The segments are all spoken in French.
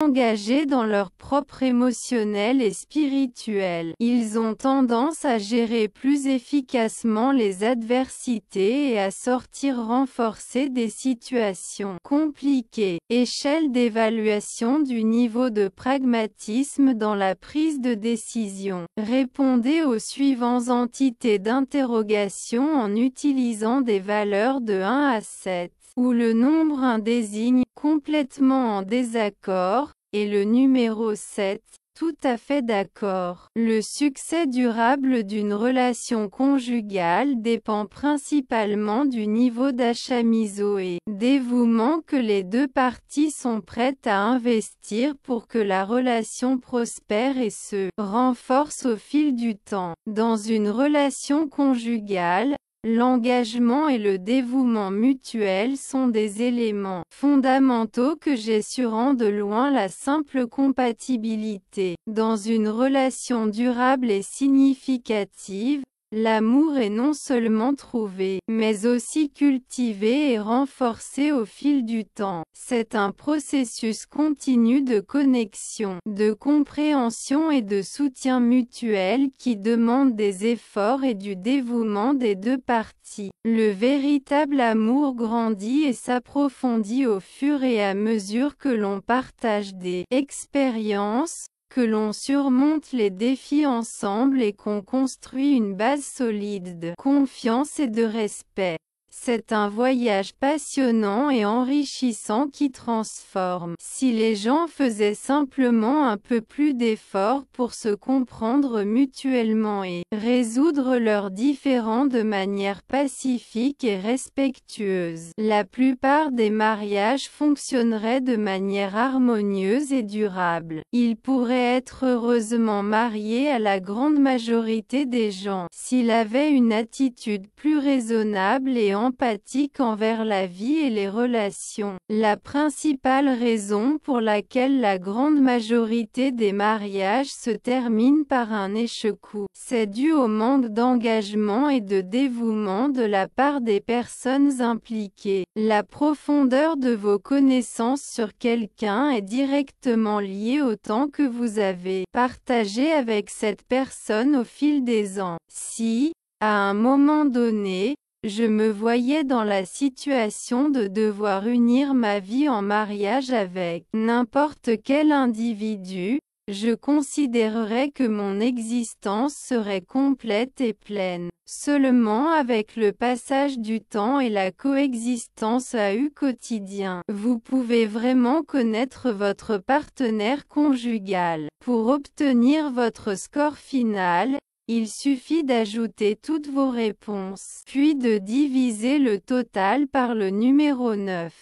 engagés dans leur propre émotionnel et spirituel. Ils ont tendance à gérer plus efficacement les adversités et à sortir renforcés des situations compliquées. Échelle d'évaluation du niveau de pragmatisme dans la prise de décision. Répondez aux suivantes entités d'interrogation en utilisant des valeurs de 1 à 7, où le nombre 1 désigne « complètement en désaccord » et le numéro 7, tout à fait d'accord. Le succès durable d'une relation conjugale dépend principalement du niveau d'achamiso et dévouement que les deux parties sont prêtes à investir pour que la relation prospère et se renforce au fil du temps. Dans une relation conjugale, l'engagement et le dévouement mutuel sont des éléments fondamentaux que j'assurant de loin la simple compatibilité. Dans une relation durable et significative, l'amour est non seulement trouvé, mais aussi cultivé et renforcé au fil du temps. C'est un processus continu de connexion, de compréhension et de soutien mutuel qui demande des efforts et du dévouement des deux parties. Le véritable amour grandit et s'approfondit au fur et à mesure que l'on partage des expériences, que l'on surmonte les défis ensemble et qu'on construit une base solide de confiance et de respect. C'est un voyage passionnant et enrichissant qui transforme. Si les gens faisaient simplement un peu plus d'efforts pour se comprendre mutuellement et résoudre leurs différends de manière pacifique et respectueuse, la plupart des mariages fonctionneraient de manière harmonieuse et durable. Ils pourraient être heureusement mariés à la grande majorité des gens, s'ils avaient une attitude plus raisonnable et empathique envers la vie et les relations. La principale raison pour laquelle la grande majorité des mariages se terminent par un échec, c'est dû au manque d'engagement et de dévouement de la part des personnes impliquées. La profondeur de vos connaissances sur quelqu'un est directement liée au temps que vous avez partagé avec cette personne au fil des ans. Si, à un moment donné, je me voyais dans la situation de devoir unir ma vie en mariage avec n'importe quel individu, je considérerais que mon existence serait complète et pleine. Seulement avec le passage du temps et la coexistence quotidien, vous pouvez vraiment connaître votre partenaire conjugal. Pour obtenir votre score final, il suffit d'ajouter toutes vos réponses, puis de diviser le total par le numéro 9.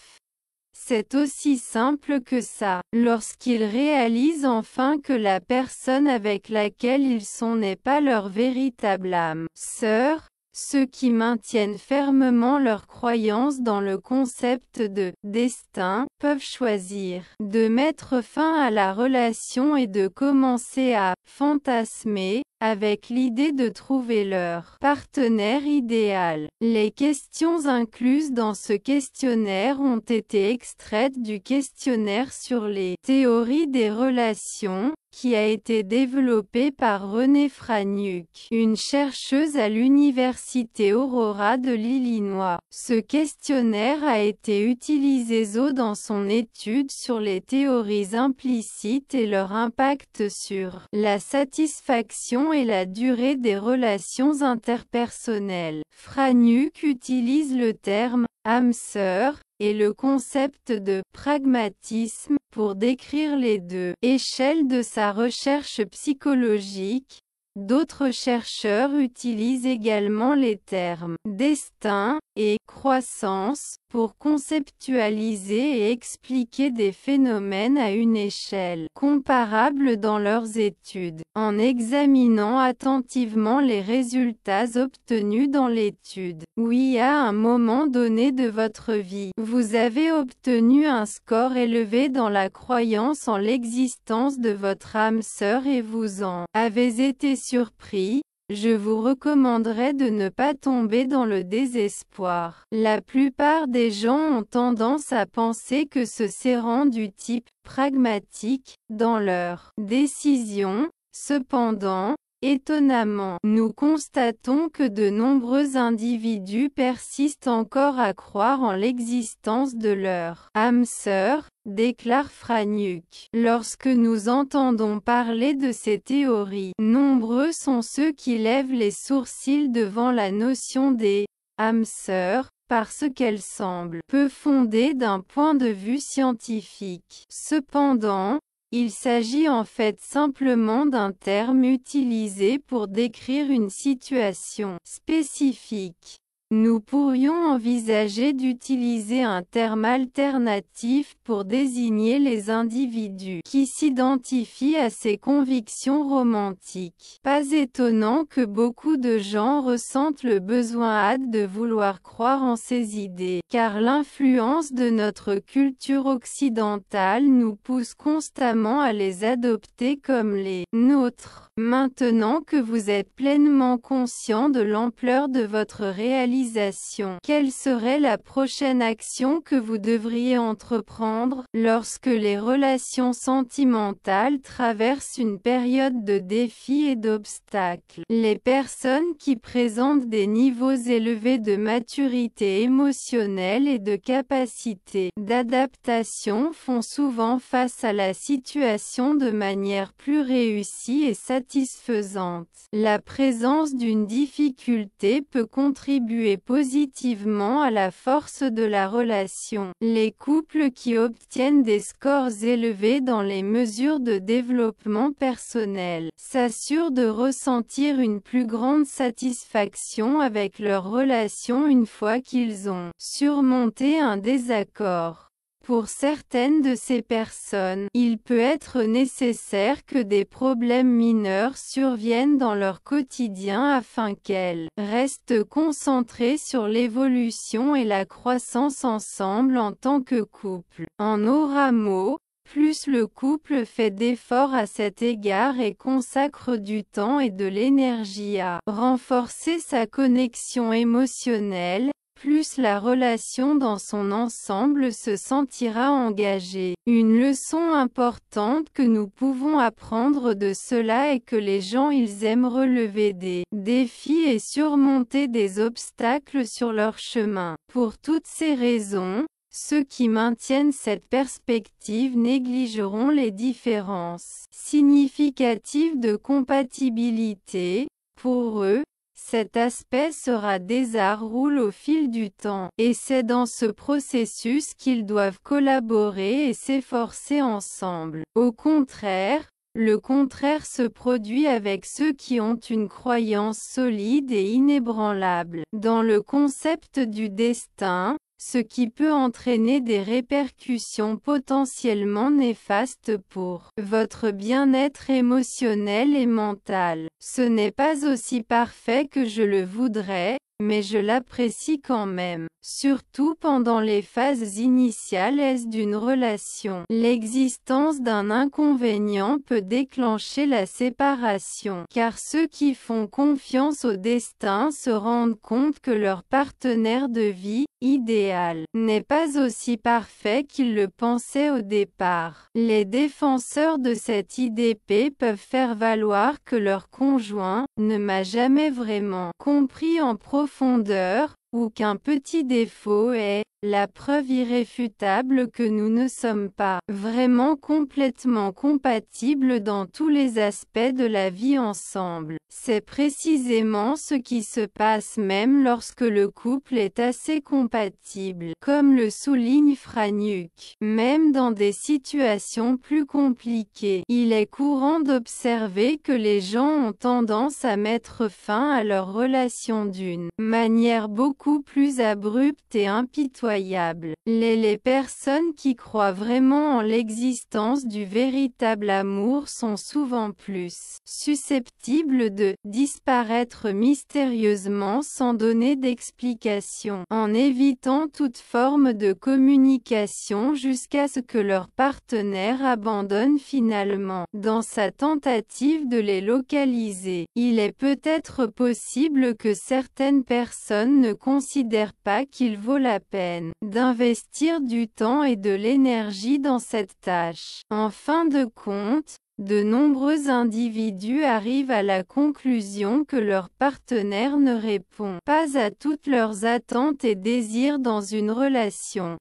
C'est aussi simple que ça. Lorsqu'ils réalisent enfin que la personne avec laquelle ils sont n'est pas leur véritable âme sœur, ceux qui maintiennent fermement leur croyance dans le concept de destin, peuvent choisir de mettre fin à la relation et de commencer à fantasmer, avec l'idée de trouver leur partenaire idéal. Les questions incluses dans ce questionnaire ont été extraites du questionnaire sur les théories des relations, qui a été développé par Renée Franiuk, une chercheuse à l'Université Aurora de l'Illinois. Ce questionnaire a été utilisé dans son étude sur les théories implicites et leur impact sur la satisfaction et la durée des relations interpersonnelles. Franiuk utilise le terme « âme sœur » et le concept de « pragmatisme » pour décrire les deux échelles de sa recherche psychologique. D'autres chercheurs utilisent également les termes « destin » et « croissance » pour conceptualiser et expliquer des phénomènes à une échelle comparable dans leurs études. En examinant attentivement les résultats obtenus dans l'étude, oui, à un moment donné de votre vie, vous avez obtenu un score élevé dans la croyance en l'existence de votre âme sœur et vous en avez été surpris, je vous recommanderais de ne pas tomber dans le désespoir. La plupart des gens ont tendance à penser que se serrant du type pragmatique dans leurs décisions. Cependant, étonnamment, nous constatons que de nombreux individus persistent encore à croire en l'existence de leur âme sœur, déclare Franiuk. Lorsque nous entendons parler de ces théories, nombreux sont ceux qui lèvent les sourcils devant la notion des âmes sœurs, parce qu'elle semble peu fondée d'un point de vue scientifique. Cependant, il s'agit en fait simplement d'un terme utilisé pour décrire une situation spécifique. Nous pourrions envisager d'utiliser un terme alternatif pour désigner les individus qui s'identifient à ces convictions romantiques. Pas étonnant que beaucoup de gens ressentent le besoin de vouloir croire en ces idées, car l'influence de notre culture occidentale nous pousse constamment à les adopter comme les nôtres. Maintenant que vous êtes pleinement conscient de l'ampleur de votre réalisation, quelle serait la prochaine action que vous devriez entreprendre lorsque les relations sentimentales traversent une période de défis et d'obstacles? Les personnes qui présentent des niveaux élevés de maturité émotionnelle et de capacité d'adaptation font souvent face à la situation de manière plus réussie et satisfaisante. La présence d'une difficulté peut contribuer positivement à la force de la relation. Les couples qui obtiennent des scores élevés dans les mesures de développement personnel s'assurent de ressentir une plus grande satisfaction avec leur relation une fois qu'ils ont surmonté un désaccord. Pour certaines de ces personnes, il peut être nécessaire que des problèmes mineurs surviennent dans leur quotidien afin qu'elles restent concentrées sur l'évolution et la croissance ensemble en tant que couple. En aura mot, plus le couple fait d'efforts à cet égard et consacre du temps et de l'énergie à renforcer sa connexion émotionnelle, plus la relation dans son ensemble se sentira engagée. Une leçon importante que nous pouvons apprendre de cela est que les gens ils aiment relever des défis et surmonter des obstacles sur leur chemin. Pour toutes ces raisons, ceux qui maintiennent cette perspective négligeront les différences significatives de compatibilité. Pour eux, cet aspect sera désarroule au fil du temps, et c'est dans ce processus qu'ils doivent collaborer et s'efforcer ensemble. Au contraire, le contraire se produit avec ceux qui ont une croyance solide et inébranlable dans le concept du destin, ce qui peut entraîner des répercussions potentiellement néfastes pour votre bien-être émotionnel et mental. Ce n'est pas aussi parfait que je le voudrais, mais je l'apprécie quand même, surtout pendant les phases initiales d'une relation. L'existence d'un inconvénient peut déclencher la séparation, car ceux qui font confiance au destin se rendent compte que leur partenaire de vie, idéal, n'est pas aussi parfait qu'ils le pensaient au départ. Les défenseurs de cette IDP peuvent faire valoir que leur conjoint ne m'a jamais vraiment compris en profondeur, ou qu'un petit défaut est la preuve irréfutable que nous ne sommes pas vraiment complètement compatibles dans tous les aspects de la vie ensemble. C'est précisément ce qui se passe même lorsque le couple est assez compatible, comme le souligne Franiuk. Même dans des situations plus compliquées, il est courant d'observer que les gens ont tendance à mettre fin à leur relation d'une manière beaucoup plus abrupte et impitoyable impitoyable. Les personnes qui croient vraiment en l'existence du véritable amour sont souvent plus susceptibles de disparaître mystérieusement sans donner d'explication, en évitant toute forme de communication jusqu'à ce que leur partenaire abandonne finalement, dans sa tentative de les localiser. Il est peut-être possible que certaines personnes ne considèrent pas qu'il vaut la peine d'investir du temps et de l'énergie dans cette tâche. En fin de compte, de nombreux individus arrivent à la conclusion que leur partenaire ne répond pas à toutes leurs attentes et désirs dans une relation.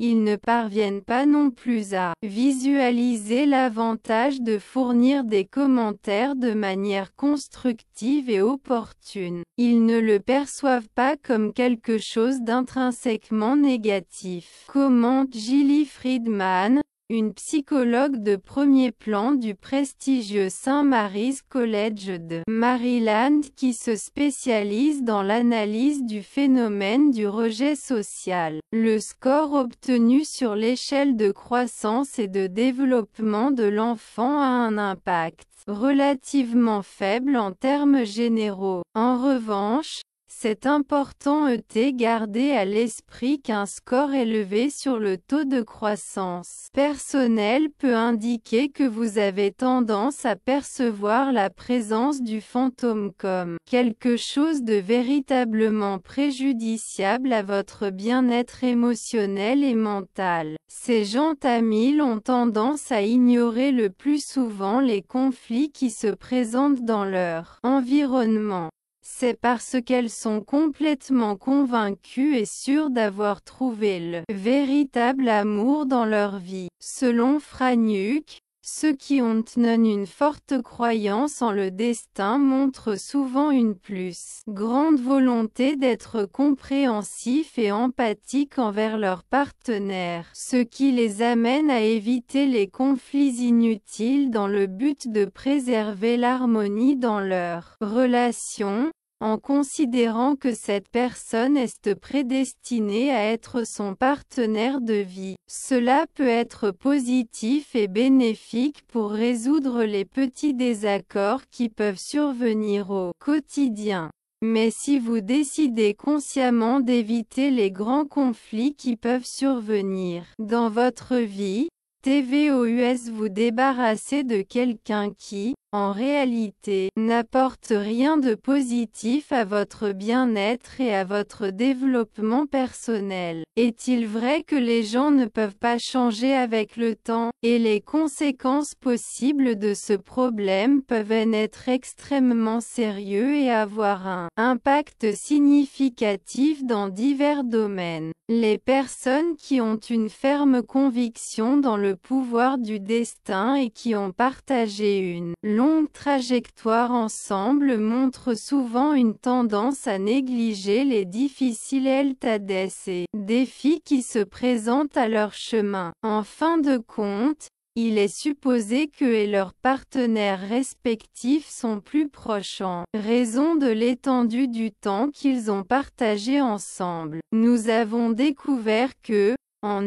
Ils ne parviennent pas non plus à visualiser l'avantage de fournir des commentaires de manière constructive et opportune. Ils ne le perçoivent pas comme quelque chose d'intrinsèquement négatif. Commente Gilly Friedman, une psychologue de premier plan du prestigieux St. Mary's College de Maryland qui se spécialise dans l'analyse du phénomène du rejet social. Le score obtenu sur l'échelle de croissance et de développement de l'enfant a un impact relativement faible en termes généraux. En revanche, c'est important de garder à l'esprit qu'un score élevé sur le taux de croissance personnelle peut indiquer que vous avez tendance à percevoir la présence du fantôme comme quelque chose de véritablement préjudiciable à votre bien-être émotionnel et mental. Ces gens tamiles ont tendance à ignorer le plus souvent les conflits qui se présentent dans leur environnement. C'est parce qu'elles sont complètement convaincues et sûres d'avoir trouvé le véritable amour dans leur vie. Selon Franiuk, ceux qui ont une forte croyance en le destin montrent souvent une plus grande volonté d'être compréhensifs et empathiques envers leur partenaire, ce qui les amène à éviter les conflits inutiles dans le but de préserver l'harmonie dans leur relation, en considérant que cette personne est prédestinée à être son partenaire de vie. Cela peut être positif et bénéfique pour résoudre les petits désaccords qui peuvent survenir au quotidien. Mais si vous décidez consciemment d'éviter les grands conflits qui peuvent survenir dans votre vie, TVOUS vous débarrasser de quelqu'un qui, en réalité, n'apporte rien de positif à votre bien-être et à votre développement personnel. Est-il vrai que les gens ne peuvent pas changer avec le temps, et les conséquences possibles de ce problème peuvent être extrêmement sérieux et avoir un impact significatif dans divers domaines? Les personnes qui ont une ferme conviction dans le pouvoir du destin et qui ont partagé une longue trajectoire ensemble montrent souvent une tendance à négliger les difficiles tâches et défis qui se présentent à leur chemin. En fin de compte, il est supposé qu'eux et leurs partenaires respectifs sont plus proches en raison de l'étendue du temps qu'ils ont partagé ensemble. Nous avons découvert que, en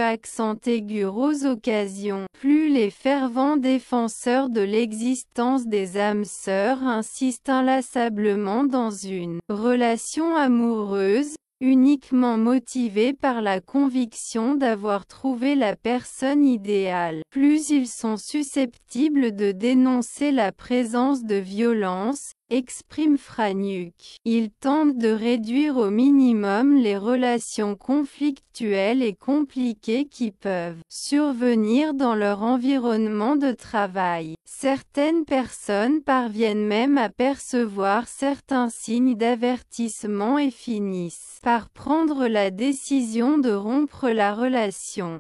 accent aigu aux occasions, plus les fervents défenseurs de l'existence des âmes sœurs insistent inlassablement dans une relation amoureuse, uniquement motivés par la conviction d'avoir trouvé la personne idéale, plus ils sont susceptibles de dénoncer la présence de violence, exprime Franiuk. Ils tentent de réduire au minimum les relations conflictuelles et compliquées qui peuvent survenir dans leur environnement de travail. Certaines personnes parviennent même à percevoir certains signes d'avertissement et finissent par prendre la décision de rompre la relation.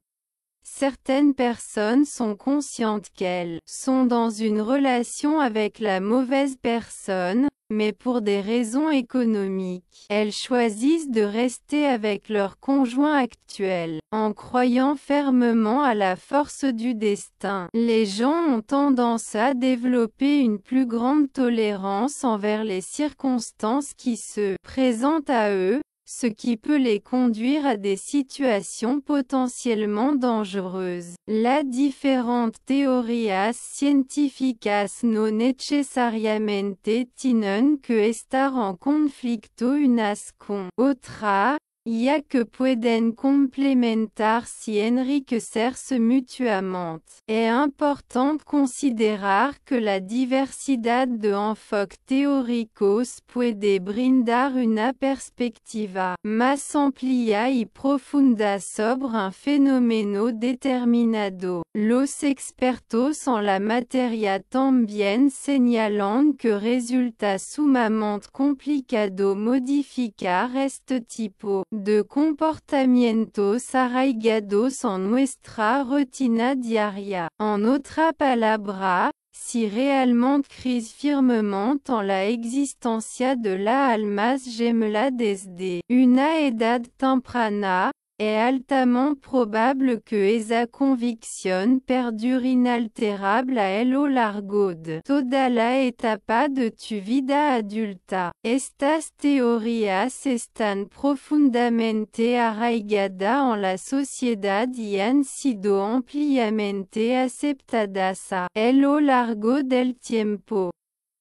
Certaines personnes sont conscientes qu'elles sont dans une relation avec la mauvaise personne, mais pour des raisons économiques, elles choisissent de rester avec leur conjoint actuel, en croyant fermement à la force du destin. Les gens ont tendance à développer une plus grande tolérance envers les circonstances qui se présentent à eux, ce qui peut les conduire à des situations potentiellement dangereuses. Las diferentes teorías científicas no necesariamente tienen que estar en conflicto unas con otras, ya que pueden complementarse y enriquecerse mutuamente. Es importante considerar que la diversidad de enfoques teóricos puede brindar una perspectiva más amplia y profunda sobre un fenómeno determinado. Los expertos en la materia también señalan que resulta sumamente complicado modificar este tipo de comportamientos arraigados en nuestra rutina diaria. En otra palabra, si realmente crees firmemente en la existencia de las almas gemelas desde una edad temprana, es altamente probable que esa convicción perdure inalterable a lo largo de toda la etapa de tu vida adulta. Estas teorías están profundamente arraigadas en la sociedad y han sido ampliamente aceptadas a lo largo del tiempo.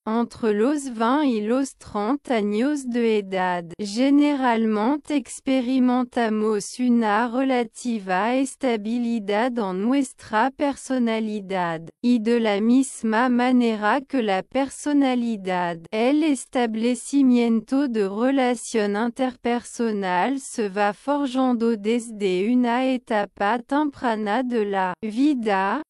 Entre los 20 y los 30 años de edad, generalmente experimentamos una relativa estabilidad en nuestra personalidad, y de la misma manera que la personalidad, el establecimiento de relación interpersonal se va forjando desde una etapa temprana de la vida.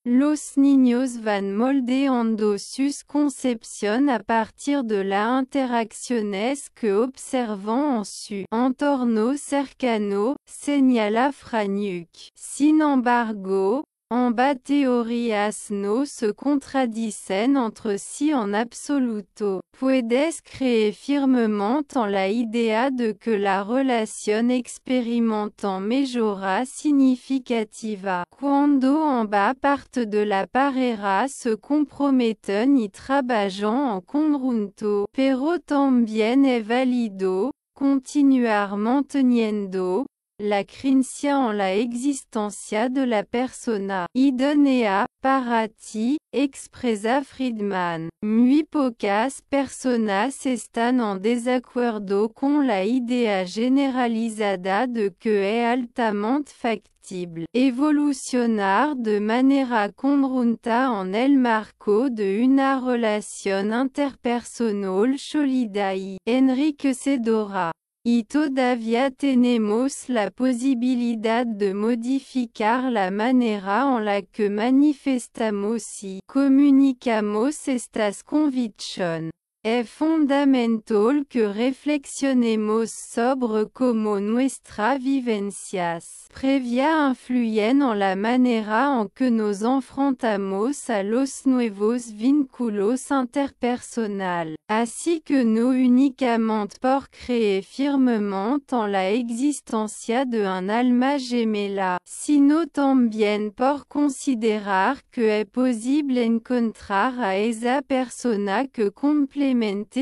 Los niños van moldeando sus concepción a partir de las interacciones que observan en su entorno cercano, señala Franiuk. Sin embargo, ambas teorías no se contradicen entre sí en absoluto. Puedes creer firmemente en la idea de que la relación experimentan mejora significativa cuando ambas partes de la pareja se comprometen y trabajan en conjunto, pero también es válido continuar manteniendo la creencia en la existencia de la persona idónea para ti, expresa Friedman. Muy pocas personas están en desacuerdo con la idea generalizada de que es altamente factible evolucionar de manera conjunta en el marco de una relación interpersonal sólida y enriquecedora. Y todavía tenemos la posibilidad de modificar la manera en la que manifestamos y comunicamos estas convicciones. Es fundamental que reflexionemos sobre cómo nuestras vivencias previas influyen en la manera en que nos enfrentamos a los nuevos vínculos interpersonales, así que no únicamente por creer firmemente en la existencia de un alma gemela, sino también por considerar que es posible encontrar a esa persona que complemente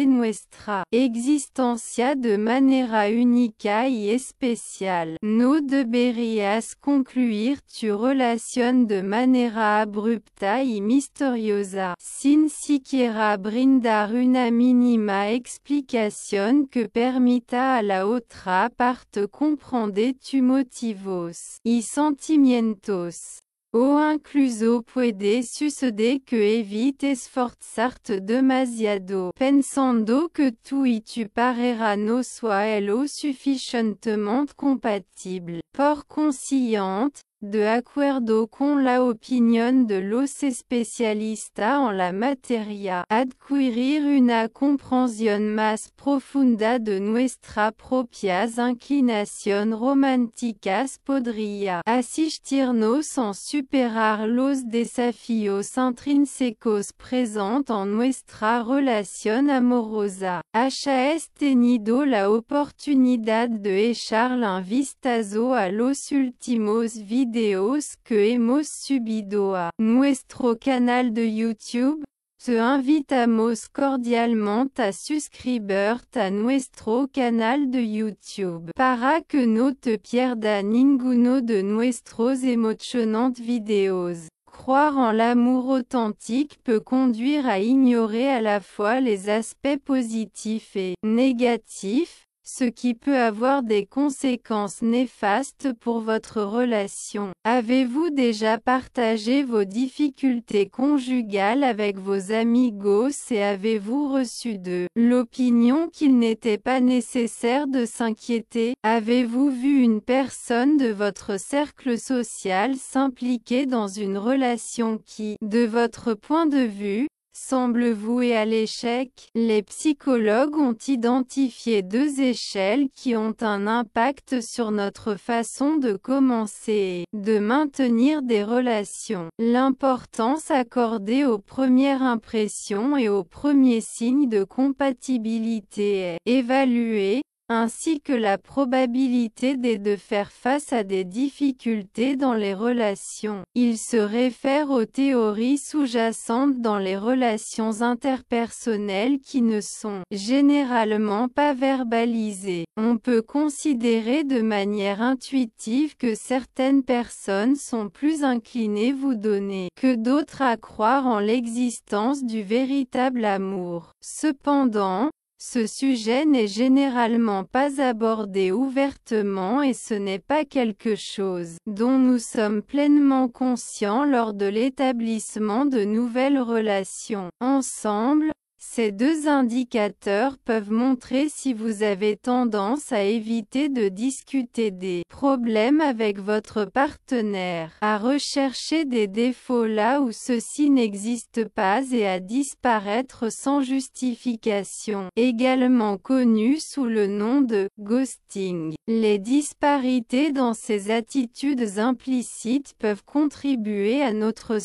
nuestra existencia de manera única y especial. No deberías concluir tu relación de manera abrupta y misteriosa, sin siquiera brindar una mínima explicación que permita a la otra parte comprender tus motivos y sentimientos. O incluso puede suceder que evites esforzarte demasiado, pensando que tú y tu pareja no sois lo suficientemente compatibles. Por consiguiente, de acuerdo con la opinión de los especialistas en la materia, adquirir una comprensión más profunda de nuestras propias inclinaciones románticas podría asistirnos en superar los desafíos intrínsecos presentes en nuestra relación amorosa. ¿Has tenido la oportunidad de echar un vistazo a los últimos videos que hemos subido a nuestro canal de YouTube? Te invitamos cordialmente a suscribirte a nuestro canal de YouTube para que no te pierdas ninguno de nuestros emocionantes videos. Croire en l'amour authentique peut conduire à ignorer à la fois les aspects positifs et négatifs, ce qui peut avoir des conséquences néfastes pour votre relation. Avez-vous déjà partagé vos difficultés conjugales avec vos amigos et avez-vous reçu de l'opinion qu'il n'était pas nécessaire de s'inquiéter? Avez-vous vu une personne de votre cercle social s'impliquer dans une relation qui, de votre point de vue, semble voué à l'échec? Les psychologues ont identifié deux échelles qui ont un impact sur notre façon de commencer et de maintenir des relations. L'importance accordée aux premières impressions et aux premiers signes de compatibilité est évaluée, ainsi que la probabilité de faire face à des difficultés dans les relations. Il se réfère aux théories sous-jacentes dans les relations interpersonnelles qui ne sont généralement pas verbalisées. On peut considérer de manière intuitive que certaines personnes sont plus inclinées vous donner que d'autres à croire en l'existence du véritable amour. Cependant, ce sujet n'est généralement pas abordé ouvertement et ce n'est pas quelque chose dont nous sommes pleinement conscients lors de l'établissement de nouvelles relations. Ensemble, ces deux indicateurs peuvent montrer si vous avez tendance à éviter de discuter des problèmes avec votre partenaire, à rechercher des défauts là où ceux-ci n'existent pas et à disparaître sans justification, également connu sous le nom de ghosting. Les disparités dans ces attitudes implicites peuvent contribuer à notre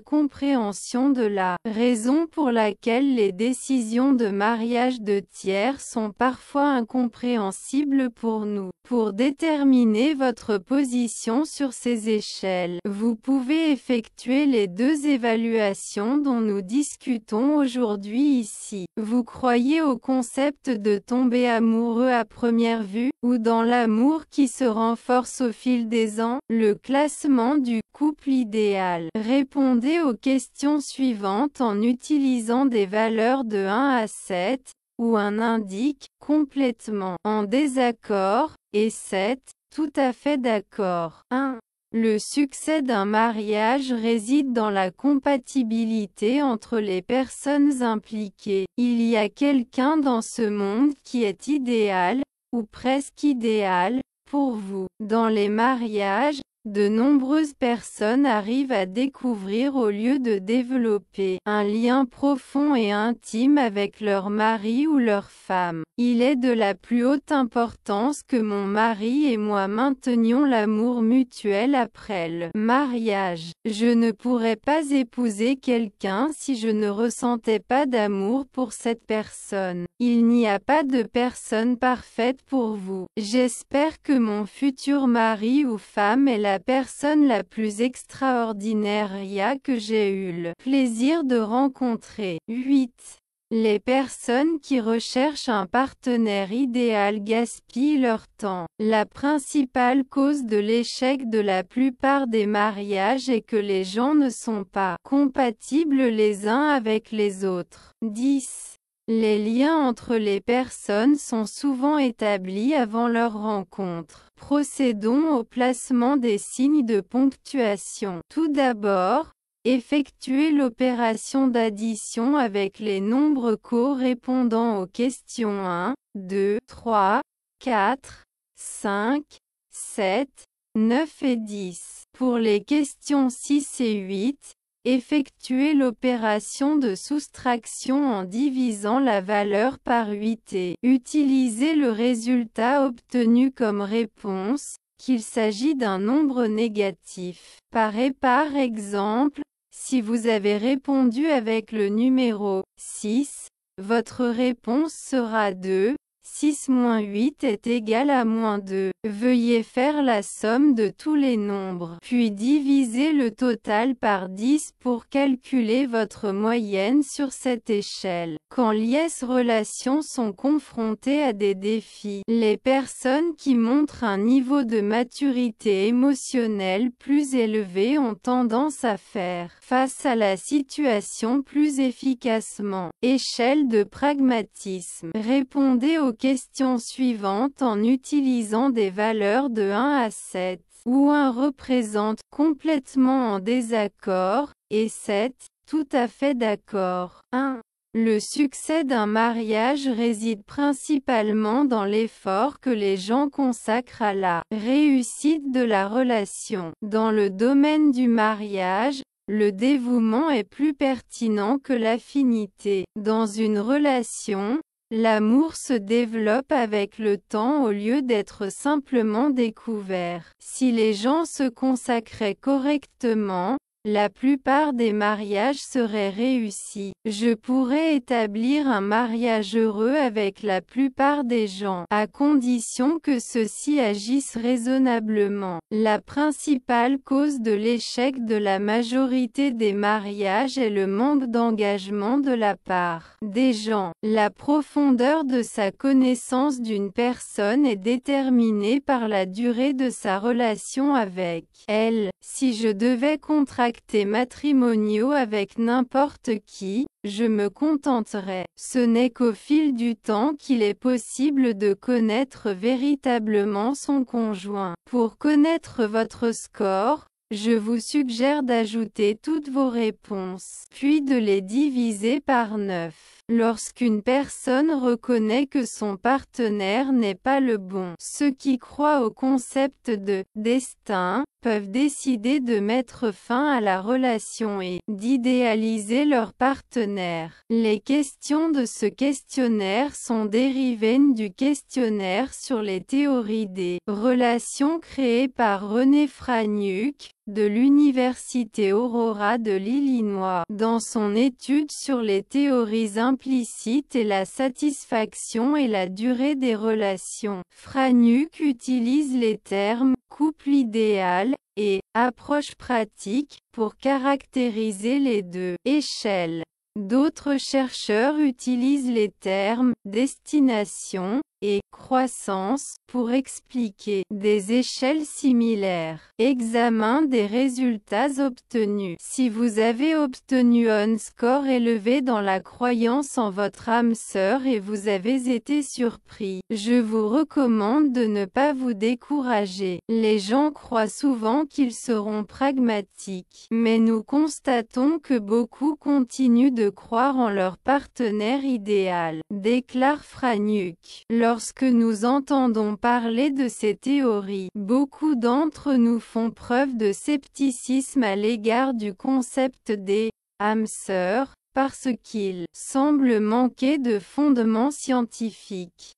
compréhension de la raison pour laquelle les décisions de mariage de tiers sont parfois incompréhensibles pour nous. Pour déterminer votre position sur ces échelles, vous pouvez effectuer les deux évaluations dont nous discutons aujourd'hui ici. Vous croyez au concept de tomber amoureux à première vue, ou dans l'amour qui se renforce au fil des ans? Le classement du couple idéal. Répondez aux questions suivantes en utilisant des valeurs de 1 à 7, où 1 indique « complètement en désaccord » et 7 « tout à fait d'accord ». 1. Le succès d'un mariage réside dans la compatibilité entre les personnes impliquées. Il y a quelqu'un dans ce monde qui est idéal, ou presque idéal, pour vous. Dans les mariages, de nombreuses personnes arrivent à découvrir au lieu de développer un lien profond et intime avec leur mari ou leur femme. Il est de la plus haute importance que mon mari et moi maintenions l'amour mutuel après le mariage. Je ne pourrais pas épouser quelqu'un si je ne ressentais pas d'amour pour cette personne. Il n'y a pas de personne parfaite pour vous. J'espère que mon futur mari ou femme est la personne la plus extraordinaire que j'ai eu le plaisir de rencontrer. 8. Les personnes qui recherchent un partenaire idéal gaspillent leur temps. La principale cause de l'échec de la plupart des mariages est que les gens ne sont pas compatibles les uns avec les autres. 10. Les liens entre les personnes sont souvent établis avant leur rencontre. Procédons au placement des signes de ponctuation. Tout d'abord, effectuez l'opération d'addition avec les nombres correspondant aux questions 1, 2, 3, 4, 5, 7, 9 et 10. Pour les questions 6 et 8, effectuez l'opération de soustraction en divisant la valeur par 8 et utilisez le résultat obtenu comme réponse, qu'il s'agit d'un nombre négatif. Par exemple, si vous avez répondu avec le numéro 6, votre réponse sera 2. 6-8 est égal à -2. Veuillez faire la somme de tous les nombres, puis diviser le total par 10 pour calculer votre moyenne sur cette échelle. Quand les relations sont confrontées à des défis, les personnes qui montrent un niveau de maturité émotionnelle plus élevé ont tendance à faire face à la situation plus efficacement. Échelle de pragmatisme. Répondez aux questions suivantes en utilisant des valeurs de 1 à 7, où 1 représente complètement en désaccord, et 7, tout à fait d'accord. 1. Le succès d'un mariage réside principalement dans l'effort que les gens consacrent à la réussite de la relation. Dans le domaine du mariage, le dévouement est plus pertinent que l'affinité. Dans une relation, l'amour se développe avec le temps au lieu d'être simplement découvert. Si les gens se consacraient correctement, la plupart des mariages seraient réussis. Je pourrais établir un mariage heureux avec la plupart des gens, à condition que ceux-ci agissent raisonnablement. La principale cause de l'échec de la majorité des mariages est le manque d'engagement de la part des gens. La profondeur de sa connaissance d'une personne est déterminée par la durée de sa relation avec elle. Si je devais contracter matrimoniaux avec n'importe qui, je me contenterais. Ce n'est qu'au fil du temps qu'il est possible de connaître véritablement son conjoint. Pour connaître votre score, je vous suggère d'ajouter toutes vos réponses, puis de les diviser par 9. Lorsqu'une personne reconnaît que son partenaire n'est pas le bon, ceux qui croient au concept de « destin » peuvent décider de mettre fin à la relation et d'idéaliser leur partenaire. Les questions de ce questionnaire sont dérivées du questionnaire sur les théories des relations créé par René Franiuk, de l'Université Aurora de l'Illinois, dans son étude sur les théories implicites et la satisfaction et la durée des relations. Franiuk utilise les termes « couple idéal » et « approche pratique » pour caractériser les deux échelles. D'autres chercheurs utilisent les termes « destination » et « croissance » pour expliquer des échelles similaires. Examen des résultats obtenus. Si vous avez obtenu un score élevé dans la croyance en votre âme sœur et vous avez été surpris, je vous recommande de ne pas vous décourager. Les gens croient souvent qu'ils seront pragmatiques, mais nous constatons que beaucoup continuent de croire en leur partenaire idéal, déclare Franiuk. Lorsque nous entendons parler de ces théories, beaucoup d'entre nous font preuve de scepticisme à l'égard du concept des âmes sœurs, parce qu'il semble manquer de fondement scientifique.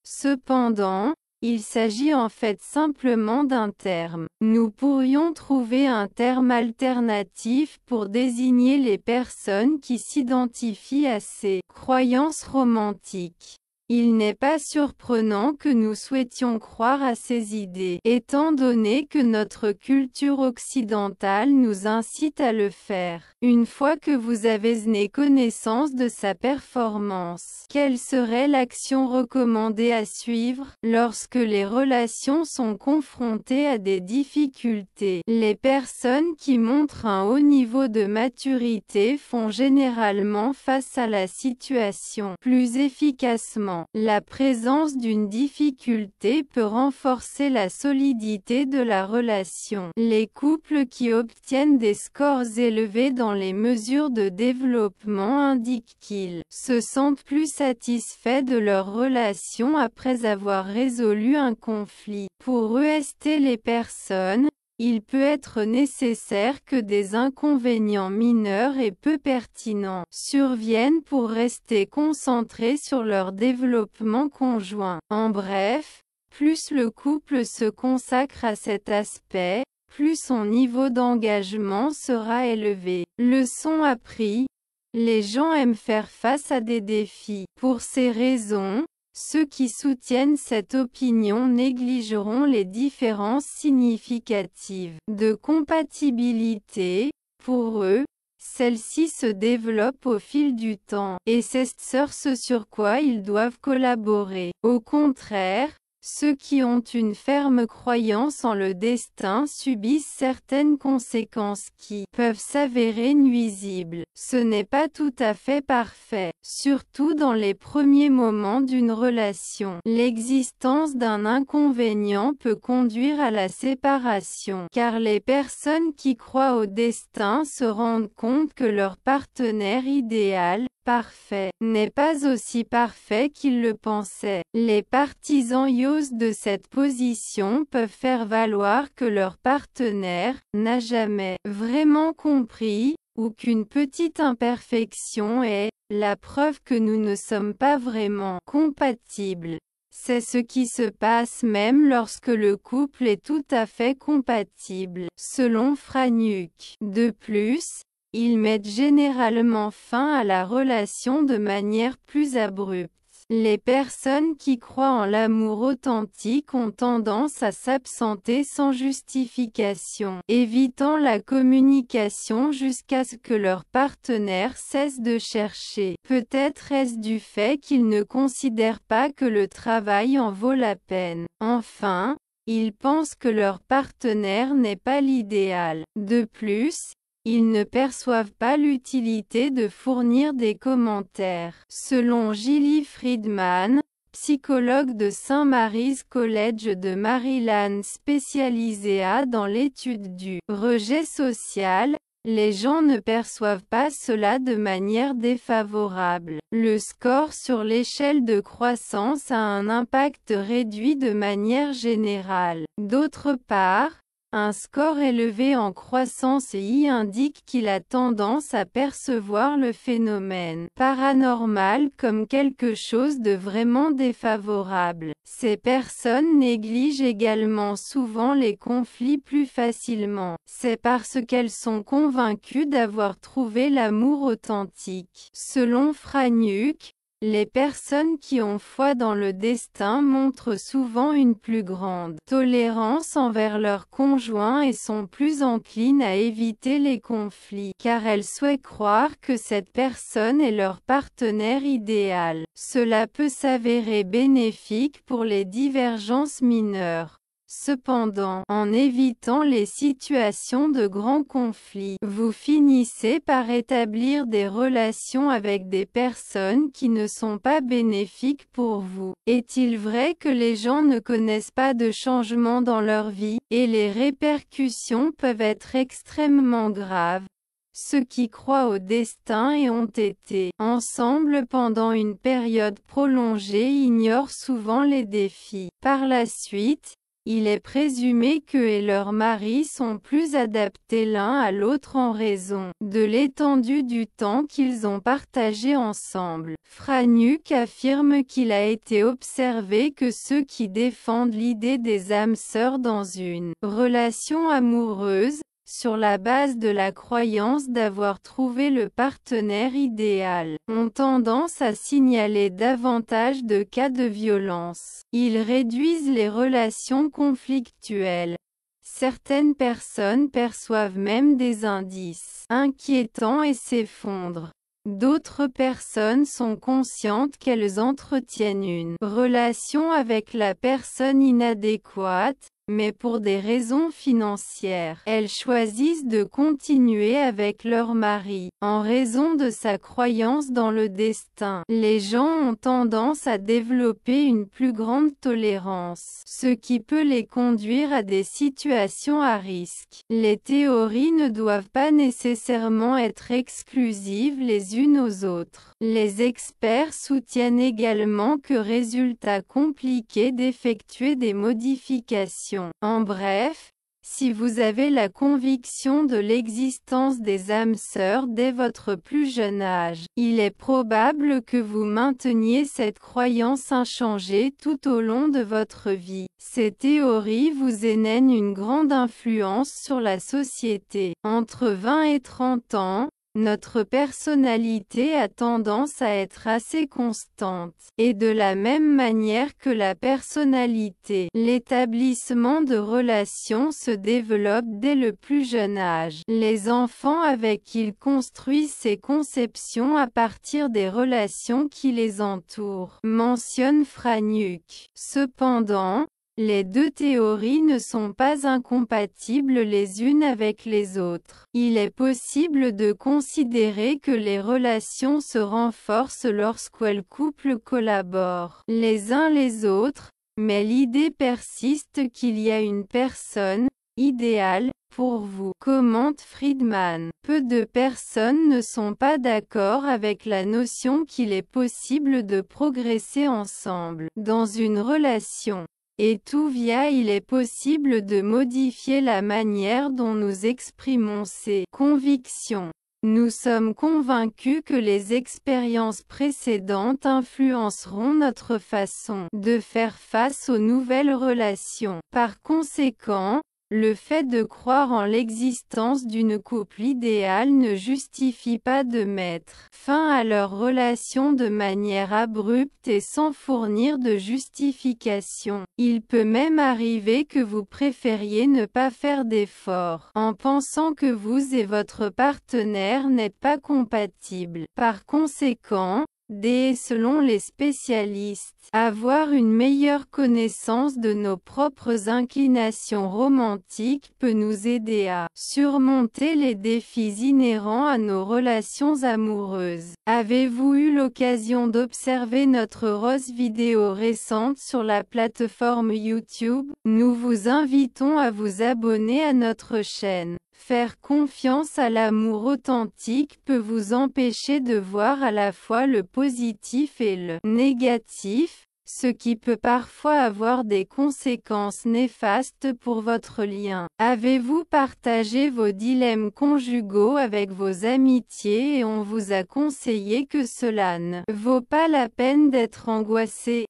Cependant, il s'agit en fait simplement d'un terme. Nous pourrions trouver un terme alternatif pour désigner les personnes qui s'identifient à ces croyances romantiques. Il n'est pas surprenant que nous souhaitions croire à ces idées, étant donné que notre culture occidentale nous incite à le faire. Une fois que vous avez connaissance de sa performance, quelle serait l'action recommandée à suivre? Lorsque les relations sont confrontées à des difficultés, les personnes qui montrent un haut niveau de maturité font généralement face à la situation plus efficacement. La présence d'une difficulté peut renforcer la solidité de la relation. Les couples qui obtiennent des scores élevés dans les mesures de développement indiquent qu'ils se sentent plus satisfaits de leur relation après avoir résolu un conflit. Pour EST les personnes, il peut être nécessaire que des inconvénients mineurs et peu pertinents surviennent pour rester concentrés sur leur développement conjoint. En bref, plus le couple se consacre à cet aspect, plus son niveau d'engagement sera élevé. Leçon apprise. Les gens aiment faire face à des défis. Pour ces raisons, Ceux qui soutiennent cette opinion négligeront les différences significatives de compatibilité. Pour eux, celle-ci se développe au fil du temps, et c'est ce sur quoi ils doivent collaborer. Au contraire, ceux qui ont une ferme croyance en le destin subissent certaines conséquences qui peuvent s'avérer nuisibles. Ce n'est pas tout à fait parfait, surtout dans les premiers moments d'une relation. L'existence d'un inconvénient peut conduire à la séparation, car les personnes qui croient au destin se rendent compte que leur partenaire idéal, parfait, n'est pas aussi parfait qu'ils le pensaient. Les partisans de cette position peuvent faire valoir que leur partenaire n'a jamais vraiment compris, ou qu'une petite imperfection est la preuve que nous ne sommes pas vraiment compatibles. C'est ce qui se passe même lorsque le couple est tout à fait compatible, selon Franiuk. De plus, ils mettent généralement fin à la relation de manière plus abrupte. Les personnes qui croient en l'amour authentique ont tendance à s'absenter sans justification, évitant la communication jusqu'à ce que leur partenaire cesse de chercher. Peut-être est-ce du fait qu'ils ne considèrent pas que le travail en vaut la peine. Enfin, ils pensent que leur partenaire n'est pas l'idéal. De plus, ils ne perçoivent pas l'utilité de fournir des commentaires. Selon Gilly Friedman, psychologue de St. Mary's College de Maryland spécialisée dans l'étude du rejet social, les gens ne perçoivent pas cela de manière défavorable. Le score sur l'échelle de croissance a un impact réduit de manière générale. D'autre part, un score élevé en croissance I indique qu'il a tendance à percevoir le phénomène paranormal comme quelque chose de vraiment défavorable. Ces personnes négligent également souvent les conflits plus facilement. C'est parce qu'elles sont convaincues d'avoir trouvé l'amour authentique. Selon Franiuk, les personnes qui ont foi dans le destin montrent souvent une plus grande tolérance envers leurs conjoints et sont plus enclines à éviter les conflits, car elles souhaitent croire que cette personne est leur partenaire idéal. Cela peut s'avérer bénéfique pour les divergences mineures. Cependant, en évitant les situations de grands conflits, vous finissez par établir des relations avec des personnes qui ne sont pas bénéfiques pour vous. Est-il vrai que les gens ne connaissent pas de changement dans leur vie, et les répercussions peuvent être extrêmement graves? Ceux qui croient au destin et ont été ensemble pendant une période prolongée ignorent souvent les défis. Par la suite, il est présumé qu'eux et leurs maris sont plus adaptés l'un à l'autre en raison de l'étendue du temps qu'ils ont partagé ensemble. Franiuk affirme qu'il a été observé que ceux qui défendent l'idée des âmes sœurs dans une relation amoureuse, sur la base de la croyance d'avoir trouvé le partenaire idéal, ont tendance à signaler davantage de cas de violence. Ils réduisent les relations conflictuelles. Certaines personnes perçoivent même des indices inquiétants et s'effondrent. D'autres personnes sont conscientes qu'elles entretiennent une relation avec la personne inadéquate, mais pour des raisons financières, elles choisissent de continuer avec leur mari, en raison de sa croyance dans le destin. Les gens ont tendance à développer une plus grande tolérance, ce qui peut les conduire à des situations à risque. Les théories ne doivent pas nécessairement être exclusives les unes aux autres. Les experts soutiennent également que résultat compliqué d'effectuer des modifications. En bref, si vous avez la conviction de l'existence des âmes sœurs dès votre plus jeune âge, il est probable que vous mainteniez cette croyance inchangée tout au long de votre vie. Ces théories vous énènent une grande influence sur la société. Entre 20 et 30 ans, Notre personnalité a tendance à être assez constante, et de la même manière que la personnalité, l'établissement de relations se développe dès le plus jeune âge. Les enfants avec qui ils construisent ces conceptions à partir des relations qui les entourent, mentionne Franiuk. Cependant, les deux théories ne sont pas incompatibles les unes avec les autres. Il est possible de considérer que les relations se renforcent lorsqu'elles couples collaborent les uns les autres, mais l'idée persiste qu'il y a une personne idéale pour vous, commente Friedman. Peu de personnes ne sont pas d'accord avec la notion qu'il est possible de progresser ensemble dans une relation. Et tout via il est possible de modifier la manière dont nous exprimons ces convictions. Nous sommes convaincus que les expériences précédentes influenceront notre façon de faire face aux nouvelles relations. Par conséquent, le fait de croire en l'existence d'une couple idéale ne justifie pas de mettre fin à leur relation de manière abrupte et sans fournir de justification. Il peut même arriver que vous préfériez ne pas faire d'efforts, en pensant que vous et votre partenaire n'êtes pas compatibles. Par conséquent, selon les spécialistes, avoir une meilleure connaissance de nos propres inclinations romantiques peut nous aider à surmonter les défis inhérents à nos relations amoureuses. Avez-vous eu l'occasion d'observer notre rose vidéo récente sur la plateforme YouTube? Nous vous invitons à vous abonner à notre chaîne. Faire confiance à l'amour authentique peut vous empêcher de voir à la fois le positif et le négatif, ce qui peut parfois avoir des conséquences néfastes pour votre lien. Avez-vous partagé vos dilemmes conjugaux avec vos amitiés et on vous a conseillé que cela ne vaut pas la peine d'être angoissé?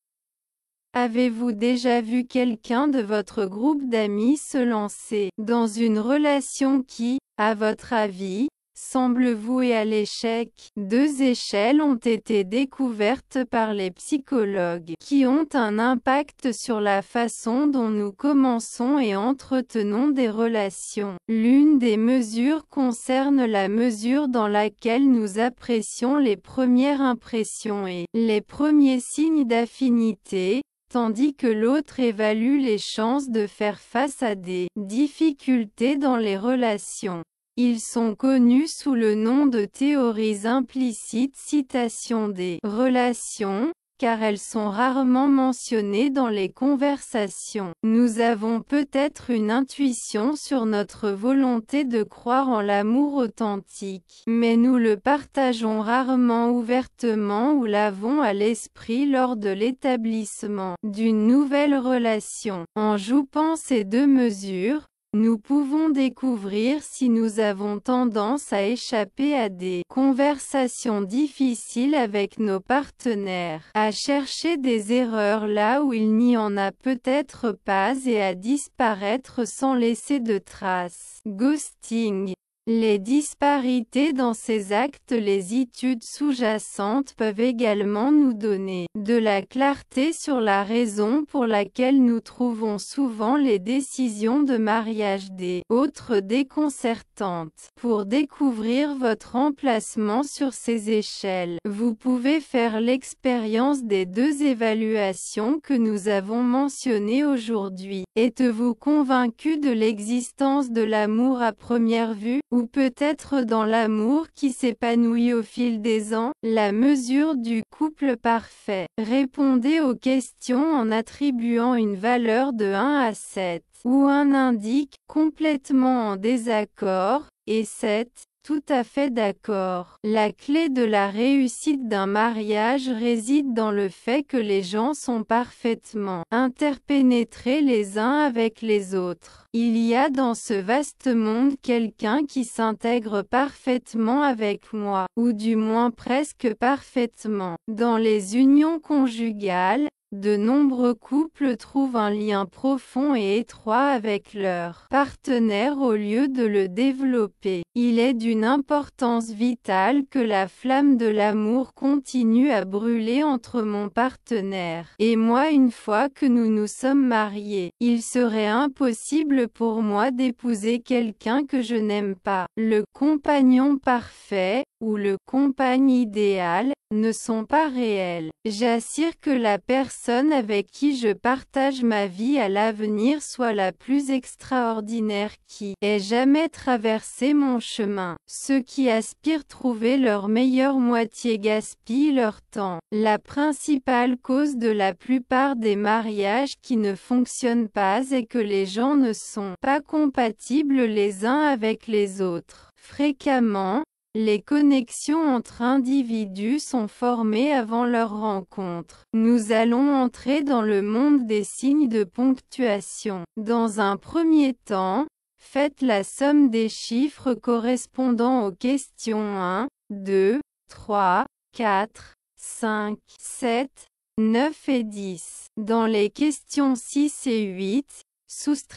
Avez-vous déjà vu quelqu'un de votre groupe d'amis se lancer dans une relation qui, à votre avis, semble vouée à l'échec? Deux échelles ont été découvertes par les psychologues qui ont un impact sur la façon dont nous commençons et entretenons des relations. L'une des mesures concerne la mesure dans laquelle nous apprécions les premières impressions et les premiers signes d'affinité, tandis que l'autre évalue les chances de faire face à des difficultés dans les relations. Ils sont connus sous le nom de théories implicites citation des relations, car elles sont rarement mentionnées dans les conversations. Nous avons peut-être une intuition sur notre volonté de croire en l'amour authentique, mais nous le partageons rarement ouvertement ou l'avons à l'esprit lors de l'établissement d'une nouvelle relation. En jouant ces deux mesures, nous pouvons découvrir si nous avons tendance à échapper à des conversations difficiles avec nos partenaires, à chercher des erreurs là où il n'y en a peut-être pas et à disparaître sans laisser de traces. Ghosting. Les disparités dans ces actes. Les études sous-jacentes peuvent également nous donner de la clarté sur la raison pour laquelle nous trouvons souvent les décisions de mariage des autres déconcertantes. Pour découvrir votre emplacement sur ces échelles, vous pouvez faire l'expérience des deux évaluations que nous avons mentionnées aujourd'hui. Êtes-vous convaincu de l'existence de l'amour à première vue? Ou peut-être dans l'amour qui s'épanouit au fil des ans, la mesure du couple parfait. Répondez aux questions en attribuant une valeur de 1 à 7, où 1 indique « complètement en désaccord » et 7 « tout à fait d'accord ». La clé de la réussite d'un mariage réside dans le fait que les gens sont parfaitement interpénétrés les uns avec les autres. Il y a dans ce vaste monde quelqu'un qui s'intègre parfaitement avec moi, ou du moins presque parfaitement. Dans les unions conjugales, de nombreux couples trouvent un lien profond et étroit avec leur partenaire au lieu de le développer. Il est d'une importance vitale que la flamme de l'amour continue à brûler entre mon partenaire et moi une fois que nous nous sommes mariés. Il serait impossible pour moi d'épouser quelqu'un que je n'aime pas. Le compagnon parfait, ou le compagne idéal, ne sont pas réels. J'assure que la personne avec qui je partage ma vie à l'avenir soit la plus extraordinaire qui ait jamais traversé mon chemin. Ceux qui aspirent trouver leur meilleure moitié gaspillent leur temps. La principale cause de la plupart des mariages qui ne fonctionnent pas est que les gens ne sont pas compatibles les uns avec les autres. Fréquemment, les connexions entre individus sont formées avant leur rencontre. Nous allons entrer dans le monde des signes de ponctuation. Dans un premier temps, faites la somme des chiffres correspondant aux questions 1, 2, 3, 4, 5, 7, 9 et 10. Dans les questions 6 et 8, soustrayez